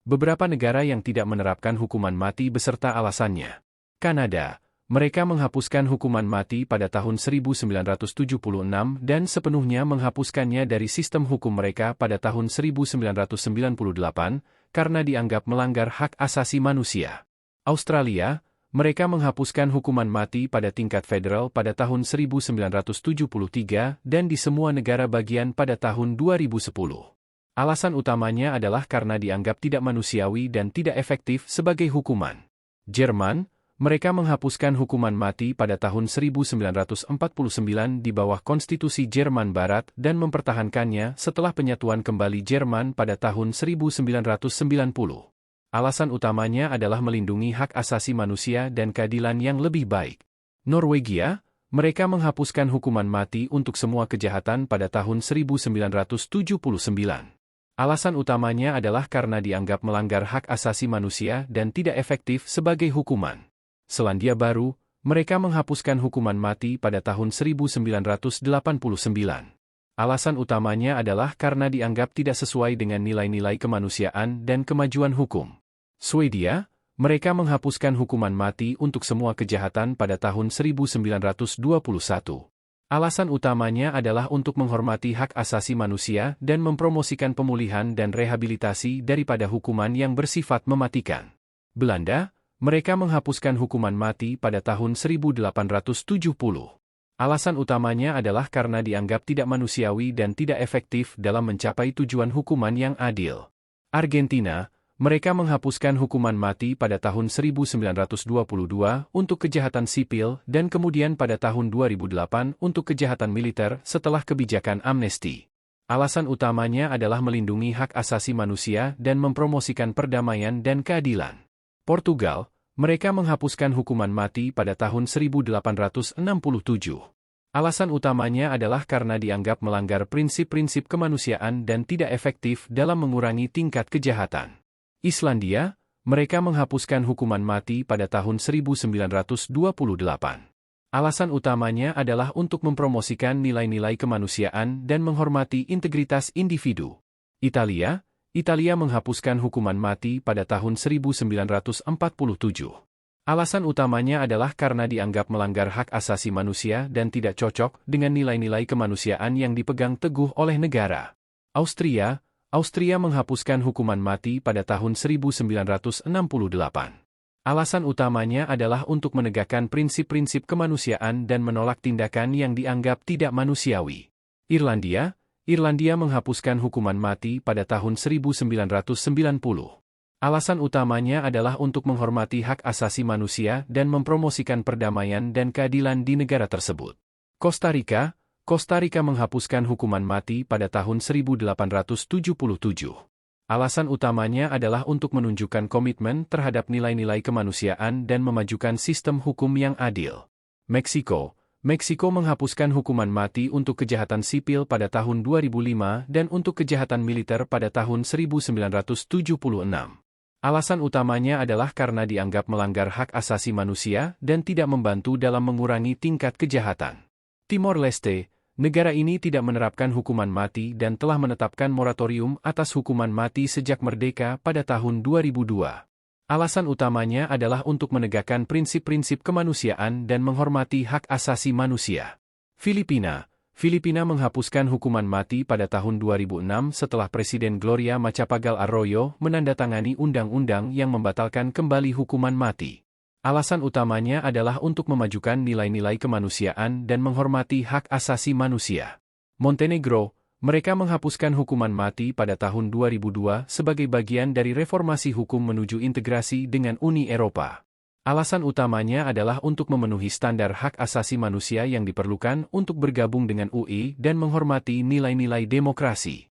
Beberapa negara yang tidak menerapkan hukuman mati beserta alasannya. Kanada, mereka menghapuskan hukuman mati pada tahun 1976 dan sepenuhnya menghapuskannya dari sistem hukum mereka pada tahun 1998 karena dianggap melanggar hak asasi manusia. Australia, mereka menghapuskan hukuman mati pada tingkat federal pada tahun 1973 dan di semua negara bagian pada tahun 2010. Alasan utamanya adalah karena dianggap tidak manusiawi dan tidak efektif sebagai hukuman. Jerman, mereka menghapuskan hukuman mati pada tahun 1949 di bawah konstitusi Jerman Barat dan mempertahankannya setelah penyatuan kembali Jerman pada tahun 1990. Alasan utamanya adalah melindungi hak asasi manusia dan keadilan yang lebih baik. Norwegia, mereka menghapuskan hukuman mati untuk semua kejahatan pada tahun 1979. Alasan utamanya adalah karena dianggap melanggar hak asasi manusia dan tidak efektif sebagai hukuman. Selandia Baru, mereka menghapuskan hukuman mati pada tahun 1989. Alasan utamanya adalah karena dianggap tidak sesuai dengan nilai-nilai kemanusiaan dan kemajuan hukum. Swedia, mereka menghapuskan hukuman mati untuk semua kejahatan pada tahun 1921. Alasan utamanya adalah untuk menghormati hak asasi manusia dan mempromosikan pemulihan dan rehabilitasi daripada hukuman yang bersifat mematikan. Belanda, mereka menghapuskan hukuman mati pada tahun 1870. Alasan utamanya adalah karena dianggap tidak manusiawi dan tidak efektif dalam mencapai tujuan hukuman yang adil. Argentina, mereka menghapuskan hukuman mati pada tahun 1922 untuk kejahatan sipil dan kemudian pada tahun 2008 untuk kejahatan militer setelah kebijakan amnesti. Alasan utamanya adalah melindungi hak asasi manusia dan mempromosikan perdamaian dan keadilan. Portugal, mereka menghapuskan hukuman mati pada tahun 1867. Alasan utamanya adalah karena dianggap melanggar prinsip-prinsip kemanusiaan dan tidak efektif dalam mengurangi tingkat kejahatan. Islandia, mereka menghapuskan hukuman mati pada tahun 1928. Alasan utamanya adalah untuk mempromosikan nilai-nilai kemanusiaan dan menghormati integritas individu. Italia menghapuskan hukuman mati pada tahun 1947. Alasan utamanya adalah karena dianggap melanggar hak asasi manusia dan tidak cocok dengan nilai-nilai kemanusiaan yang dipegang teguh oleh negara. Austria menghapuskan hukuman mati pada tahun 1968. Alasan utamanya adalah untuk menegakkan prinsip-prinsip kemanusiaan dan menolak tindakan yang dianggap tidak manusiawi. Irlandia menghapuskan hukuman mati pada tahun 1990. Alasan utamanya adalah untuk menghormati hak asasi manusia dan mempromosikan perdamaian dan keadilan di negara tersebut. Costa Rica menghapuskan hukuman mati pada tahun 1877. Alasan utamanya adalah untuk menunjukkan komitmen terhadap nilai-nilai kemanusiaan dan memajukan sistem hukum yang adil. Meksiko menghapuskan hukuman mati untuk kejahatan sipil pada tahun 2005 dan untuk kejahatan militer pada tahun 1976. Alasan utamanya adalah karena dianggap melanggar hak asasi manusia dan tidak membantu dalam mengurangi tingkat kejahatan. Timor Leste, negara ini tidak menerapkan hukuman mati dan telah menetapkan moratorium atas hukuman mati sejak merdeka pada tahun 2002. Alasan utamanya adalah untuk menegakkan prinsip-prinsip kemanusiaan dan menghormati hak asasi manusia. Filipina menghapuskan hukuman mati pada tahun 2006 setelah Presiden Gloria Macapagal Arroyo menandatangani undang-undang yang membatalkan kembali hukuman mati. Alasan utamanya adalah untuk memajukan nilai-nilai kemanusiaan dan menghormati hak asasi manusia. Montenegro, mereka menghapuskan hukuman mati pada tahun 2002 sebagai bagian dari reformasi hukum menuju integrasi dengan Uni Eropa. Alasan utamanya adalah untuk memenuhi standar hak asasi manusia yang diperlukan untuk bergabung dengan UI dan menghormati nilai-nilai demokrasi.